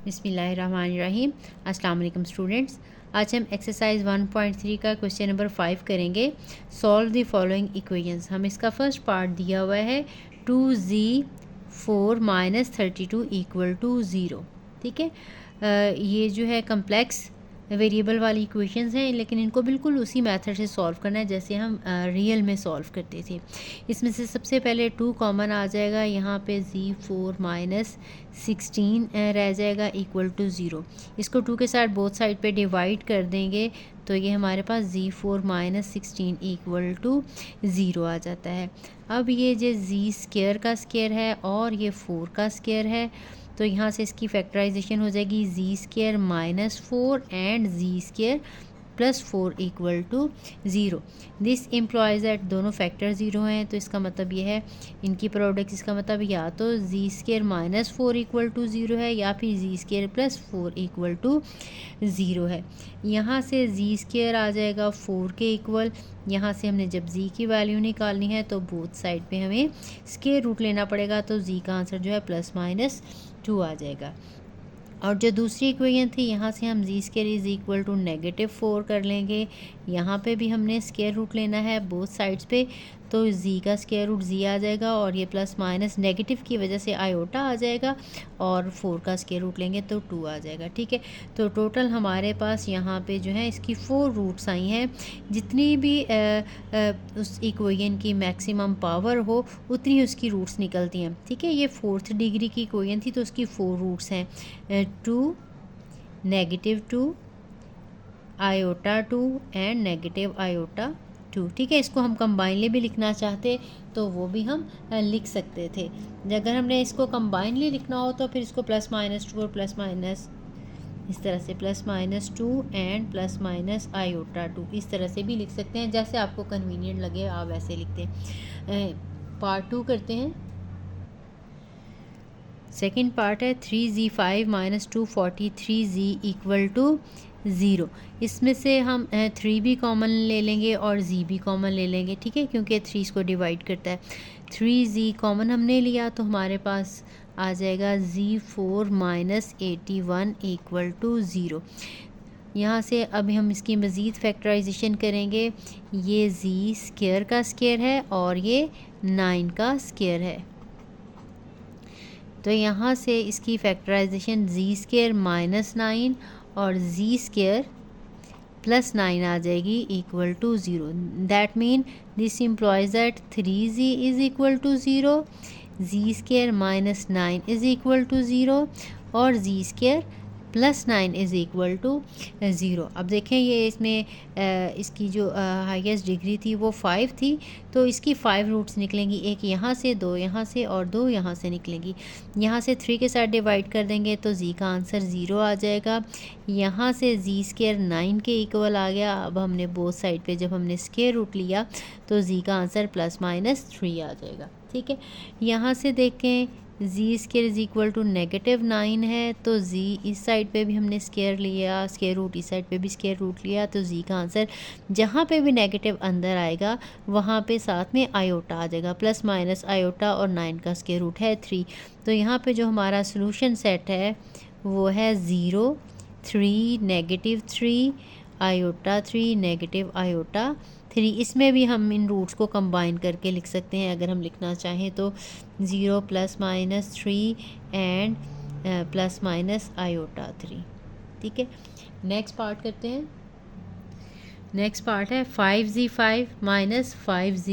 बिस्मिल्लाहिर्रहमानिर्रहीम। अस्सलाम वालेकुम स्टूडेंट्स। आज हम एक्सरसाइज 1.3 का क्वेश्चन नंबर 5 करेंगे। Solve the following equations. हम इसका फर्स्ट पार्ट दिया हुआ है 2z4 - 32 = 0। ठीक है, ये जो है कम्प्लेक्स वेरिएबल वाली इक्वेशंस हैं, लेकिन इनको बिल्कुल उसी मेथड से सॉल्व करना है जैसे हम रियल में सॉल्व करते थे। इसमें से सबसे पहले 2 कॉमन आ जाएगा, यहाँ पे z4 - 16 रह जाएगा = 0। इसको 2 के साथ बोथ साइड पे डिवाइड कर देंगे तो ये हमारे पास z4 - 16 = 0 आ जाता है। अब ये जो z स्क्वायर का स्क्वायर है और ये 4 का स्क्वायर है, तो यहाँ से इसकी फैक्टराइजेशन हो जाएगी z² - 4 and z² +4 = 0। This employees that दोनों फैक्टर 0 हैं, तो इसका मतलब ये है इनकी प्रोडक्ट, इसका मतलब या तो z² - 4 = 0 है या फिर z² +4 = 0 है। यहाँ से z² आ जाएगा 4 के इक्वल। यहाँ से हमने जब z की वैल्यू निकालनी है तो बोथ साइड पे हमें स्क्वायर रूट लेना पड़ेगा, तो z का आंसर जो है +-2 आ जाएगा। और जो दूसरी इक्वेशन थी, यहाँ से हम z² = -4 कर लेंगे। यहाँ पे भी हमने स्क्वायर रूट लेना है बोथ साइड्स पे, तो z का स्क्वायर रूट z आ जाएगा और ये प्लस माइनस नेगेटिव की वजह से आयोटा आ जाएगा, और 4 का स्क्वायर रूट लेंगे तो 2 आ जाएगा। ठीक है, तो टोटल हमारे पास यहाँ पे जो है इसकी 4 रूट्स आई हैं। जितनी भी उस इक्वेशन की मैक्सिमम पावर हो उतनी उसकी रूट्स निकलती हैं। ठीक है, ये 4th डिग्री की इक्वेशन थी तो उसकी 4 रूट्स हैं, 2, -2, -2 एंड -2। ठीक है, इसको हम कंबाइनली भी लिखना चाहते तो वो भी हम लिख सकते थे। अगर हमने इसको कंबाइनली लिखना हो तो फिर इसको +-2 और +- इस तरह से +-2 एंड +-2 इस तरह से भी लिख सकते हैं, जैसे आपको कन्वीनियंट लगे आप वैसे लिखते हैं। पार्ट 2 करते हैं। सेकेंड पार्ट है 3z5 - 243z = 0। इसमें से हम 3 भी कॉमन ले लेंगे और z भी कॉमन ले लेंगे। ठीक है, क्योंकि 3 इसको डिवाइड करता है। 3z कॉमन हमने लिया तो हमारे पास आ जाएगा z4 - 81 = 0। यहाँ से अब हम इसकी मज़ीद फैक्टराइजेशन करेंगे। ये z स्क्वायर का स्क्वायर है और ये 9 का स्क्वायर है, तो यहाँ से इसकी फैक्टराइजेशन z² - 9 और z² +9 आ जाएगी = 0। That mean this employees that 3z = 0, z² - 9 = 0 और z² +9 = 0। अब देखें, ये इसमें इसकी जो हाईएस्ट डिग्री थी वो 5 थी, तो इसकी 5 रूट्स निकलेंगी। एक यहाँ से, 2 यहाँ से और 2 यहाँ से निकलेंगी। यहाँ से 3 के साथ डिवाइड कर देंगे तो z का आंसर 0 आ जाएगा। यहाँ से z² 9 के इक्वल आ गया। अब हमने बोथ साइड पे जब हमने स्क्वायर रूट लिया तो z का आंसर +-3 आ जाएगा। ठीक है, यहाँ से देखें z² = -9 है, तो z इस साइड पे भी हमने स्क्वायर लिया, स्क्वायर रूट इस साइड पे भी स्क्वायर रूट लिया, तो z का आंसर जहाँ पे भी नेगेटिव अंदर आएगा वहाँ पे साथ में आयोटा आ जाएगा, +- आयोटा, और 9 का स्क्वायर रूट है 3। तो यहाँ पे जो हमारा सोल्यूशन सेट है वो है 0, 3, -3, आयोटा 3, -आयोटा 3। इसमें भी हम इन रूट्स को कंबाइन करके लिख सकते हैं अगर हम लिखना चाहें तो 0 + -3 एंड +- आयोटा 3। ठीक है, नेक्स्ट पार्ट करते हैं। नेक्स्ट पार्ट है 5z5 - 5z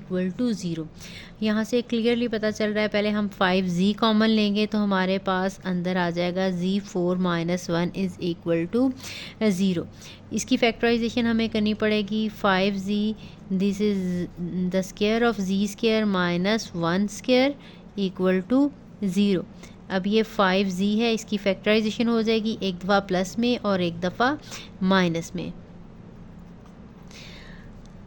= 0। यहाँ से क्लियरली पता चल रहा है, पहले हम 5z कॉमन लेंगे तो हमारे पास अंदर आ जाएगा z4 - 1 = 0। इसकी फैक्टराइजेशन हमें करनी पड़ेगी। 5z, this is the square of z² - 1² = 0। अब ये 5z है, इसकी फैक्टराइजेशन हो जाएगी एक दफ़ा प्लस में और एक दफ़ा माइनस में।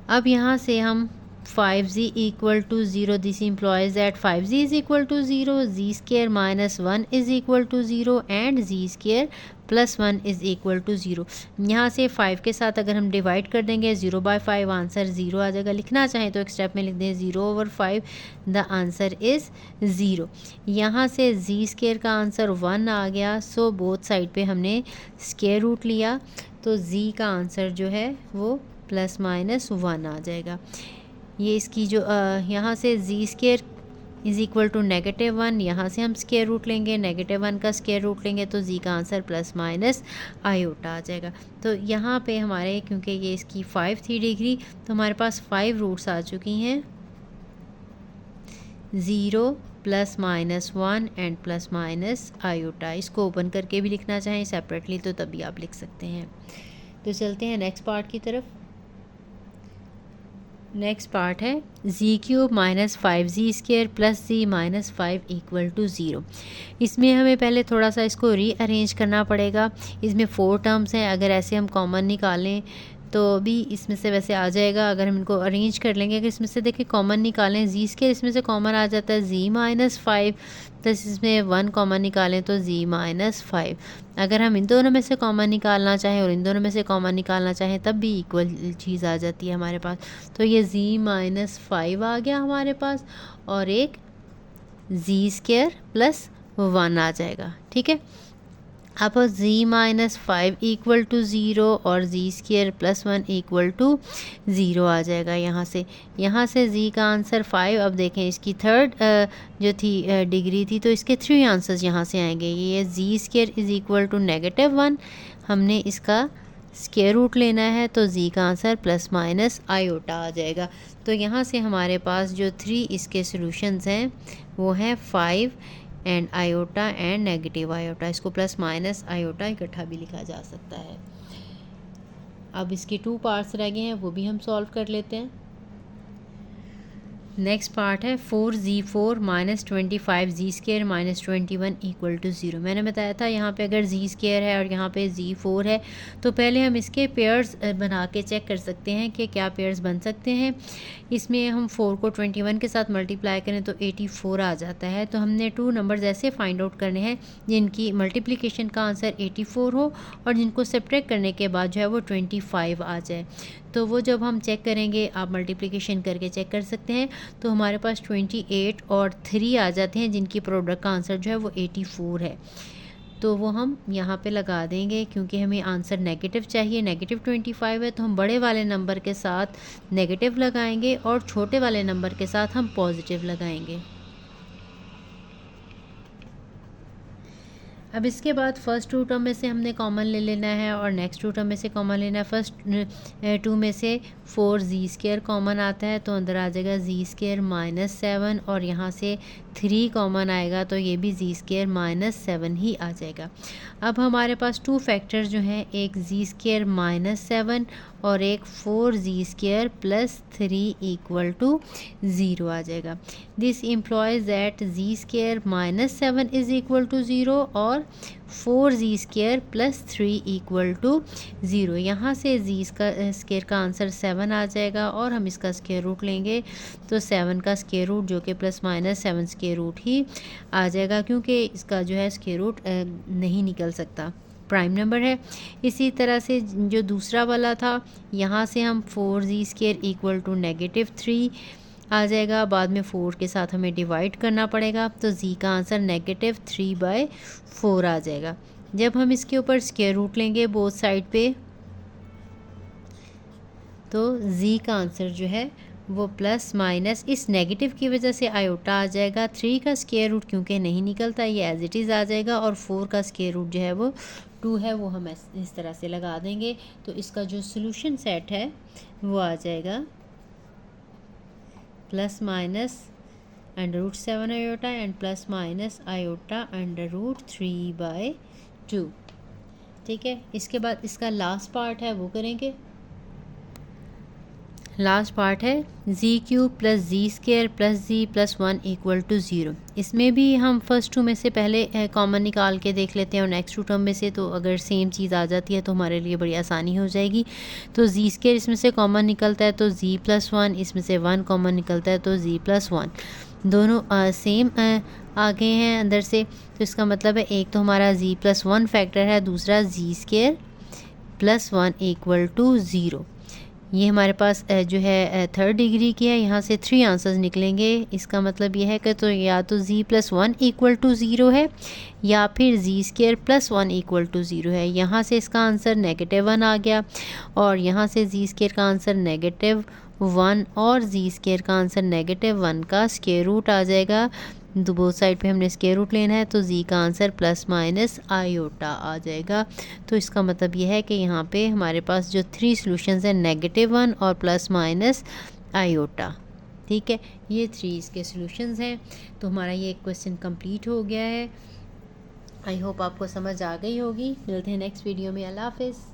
अब यहाँ से हम 5z equal to 0, this implies that 5z is equal to 0, z square minus 1 is equal to 0 and z square plus 1 is equal to 0। यहाँ से 5 के साथ अगर हम डिवाइड कर देंगे 0/5 आंसर 0 आ जाएगा। लिखना चाहें तो एक स्टेप में लिख दें 0/5 द आंसर इज़ 0। यहाँ से z स्केयर का आंसर 1 आ गया। सो बोथ साइड पे हमने स्केयर रूट लिया तो z का आंसर जो है वो प्लस माइनस 1 आ जाएगा। ये इसकी जो यहाँ से z square is equal to -1, यहाँ से हम स्केयर रूट लेंगे, -1 का स्केयर रूट लेंगे तो z का आंसर प्लस माइनस आयोटा आ जाएगा। तो यहाँ पे हमारे क्योंकि ये इसकी 5 थी डिग्री तो हमारे पास 5 रूट्स आ चुकी हैं, 0 plus minus 1 and plus minus iota. इसको ओपन करके भी लिखना चाहें सेपरेटली तो तभी आप लिख सकते हैं। तो चलते हैं नेक्स्ट पार्ट की तरफ। नेक्स्ट पार्ट है z³ minus 5z square plus z minus 5 equal to 0। इसमें हमें पहले थोड़ा सा इसको रीअरेंज करना पड़ेगा। इसमें 4 टर्म्स हैं, अगर ऐसे हम कॉमन निकालें तो भी इसमें से वैसे आ जाएगा। अगर हम इनको अरेंज कर लेंगे, अगर इसमें से देखिए कॉमन निकालें z स्केयर इसमें से कॉमन आ जाता है z माइनस 5 प्लस इसमें 1 कॉमन निकालें तो z माइनस 5। अगर हम इन दोनों में से कॉमन निकालना चाहें और इन दोनों में से कॉमन निकालना चाहें तब भी इक्वल चीज़ आ जाती है हमारे पास। तो ये z माइनस 5 आ गया हमारे पास और एक z स्केयर प्लस 1 आ जाएगा। ठीक है, अब z माइनस 5 इक्वल टू 0 और z square plus 1 equal to 0 आ जाएगा। यहाँ से z का आंसर 5। अब देखें इसकी थर्ड जो थी डिग्री थी तो इसके 3 आंसर्स यहाँ से आएंगे। ये z square is equal to -1, हमने इसका स्केयर रूट लेना है तो z का आंसर प्लस माइनस आयोटा आ जाएगा। तो यहाँ से हमारे पास जो 3 इसके सॉल्यूशंस हैं वो हैं 5 and iota and negative iota. इसको प्लस माइनस आयोटा इकट्ठा भी लिखा जा सकता है। अब इसके 2 पार्ट्स रह गए हैं, वो भी हम सॉल्व कर लेते हैं। नेक्स्ट पार्ट है 4z4 minus 25z square minus 21 equal to 0। मैंने बताया था यहाँ पे अगर z स्केयर है और यहाँ पे z4 है तो पहले हम इसके पेयर्स बना के चेक कर सकते हैं कि क्या पेयर्स बन सकते हैं। इसमें हम 4 को 21 के साथ मल्टीप्लाई करें तो 84 आ जाता है। तो हमने 2 नंबर्स ऐसे फाइंड आउट करने हैं जिनकी मल्टीप्लिकेशन का आंसर 84 हो और जिनको सब्ट्रैक्ट करने के बाद जो है वो 25 आ जाए। तो वो जब हम चेक करेंगे, आप मल्टीप्लिकेशन करके चेक कर सकते हैं, तो हमारे पास 28 और 3 आ जाते हैं जिनकी प्रोडक्ट का आंसर जो है वो 84 है। तो वो हम यहाँ पे लगा देंगे क्योंकि हमें आंसर नेगेटिव चाहिए। -25 है तो हम बड़े वाले नंबर के साथ नेगेटिव लगाएंगे और छोटे वाले नंबर के साथ हम पॉजिटिव लगाएंगे। अब इसके बाद फर्स्ट 2 टर्म में से हमने कॉमन ले लेना है और नेक्स्ट 2 टर्म में से कॉमन लेना है। फर्स्ट 2 में से 4z स्केयर कॉमन आता है तो अंदर आ जाएगा z स्केयर माइनस 7 और यहाँ से 3 कॉमन आएगा तो ये भी z स्केयर माइनस 7 ही आ जाएगा। अब हमारे पास 2 फैक्टर्स जो हैं, एक z स्केयर माइनस 7 और एक 4z square plus 3 equal to 0 आ जाएगा। This implies that z square minus 7 is equal to 0 और 4z square plus 3 equal to 0। यहाँ से z स्केयर का आंसर 7 आ जाएगा और हम इसका स्केयर रूट लेंगे तो 7 का स्केयर रूट जो कि प्लस माइनस 7 स्केयर रूट ही आ जाएगा क्योंकि इसका जो है स्केयर रूट नहीं निकल सकता, प्राइम नंबर है। इसी तरह से जो दूसरा वाला था, यहाँ से हम 4z स्केयर इक्वल टू -3 आ जाएगा। बाद में 4 के साथ हमें डिवाइड करना पड़ेगा तो z का आंसर -3/4 आ जाएगा। जब हम इसके ऊपर स्केयर रूट लेंगे बोथ साइड पे तो z का आंसर जो है वो प्लस माइनस इस नेगेटिव की वजह से आयोटा आ जाएगा। 3 का स्केयर रूट क्योंकि नहीं निकलता ये एज इट इज़ आ जाएगा और 4 का स्केयर रूट जो है वो 2 है, वो हम इस तरह से लगा देंगे। तो इसका जो सोल्यूशन सेट है वो आ जाएगा plus minus √7 iota and plus minus iota √3/2। ठीक है, इसके बाद इसका लास्ट पार्ट है वो करेंगे। लास्ट पार्ट है g cube plus g square plus g plus 1 equal to 0। इसमें भी हम फर्स्ट टू में से पहले कॉमन निकाल के देख लेते हैं और नेक्स्ट टू टर्म में से तो अगर सेम चीज़ आ जाती है तो हमारे लिए बड़ी आसानी हो जाएगी। तो जी स्केयर इसमें से कॉमन निकलता है तो जी प्लस 1, इसमें से 1 कॉमन निकलता है तो जी प्लस 1। दोनों सेम आ गए हैं अंदर से, तो इसका मतलब है एक तो हमारा जी प्लस 1 फैक्टर है, दूसरा जी स्केयर प्लस 1 इक्वल टू 0। ये हमारे पास जो है थर्ड डिग्री की है, यहाँ से 3 आंसर्स निकलेंगे। इसका मतलब ये है कि तो या तो जी प्लस 1 इक्वल टू 0 है या फिर जी स्केयर प्लस 1 इक्वल टू 0 है। यहाँ से इसका आंसर -1 आ गया और यहाँ से जी स्केयर का आंसर -1 और जी स्केयर का आंसर -1 का स्क्वायर रूट आ जाएगा। तो बोथ साइड पे हमने स्क्वायर रूट लेना है तो जी का आंसर प्लस माइनस आयोटा आ जाएगा। तो इसका मतलब ये है कि यहाँ पे हमारे पास जो 3 सॉल्यूशंस हैं -1 और प्लस माइनस आयोटा। ठीक है, ये 3 इसके सॉल्यूशंस हैं। तो हमारा ये क्वेश्चन कंप्लीट हो गया है। आई होप आपको समझ आ गई होगी। मिलते हैं नेक्स्ट वीडियो में। अल्लाह हाफिज़।